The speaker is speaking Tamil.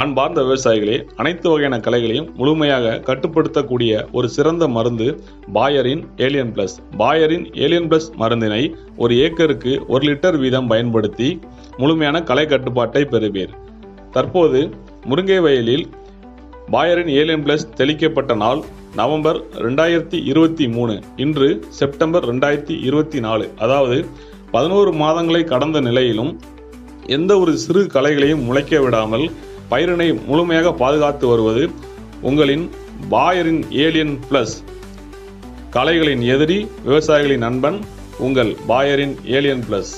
அன்பார்ந்த விவசாயிகளே, அனைத்து வகையான களைகளையும் முழுமையாக கட்டுப்படுத்தக்கூடிய ஒரு சிறந்த மருந்து பாயரின் ஏலியன் பிளஸ். பாயரின் ஏலியன் பிளஸ் மருந்தினை ஒரு ஏக்கருக்கு 1 லிட்டர் வீதம் பயன்படுத்தி முழுமையான களை கட்டுப்பாட்டை பெறுவீர். தற்போது முருங்கை வயலில் பாயரின் ஏலியன் பிளஸ் தெளிக்கப்பட்ட நாள் நவம்பர் 2023, இன்று செப்டம்பர் 2024. அதாவது 11 மாதங்களை கடந்த நிலையிலும் எந்த ஒரு சிறு களைகளையும் முளைக்க விடாமல் பயிரினை முழுமையாக பாதுகாத்து வருவது உங்களின் பாயரின் ஏலியன் பிளஸ். களைகளின் எதிரி, விவசாயிகளின் நண்பன், உங்கள் பாயரின் ஏலியன் பிளஸ்.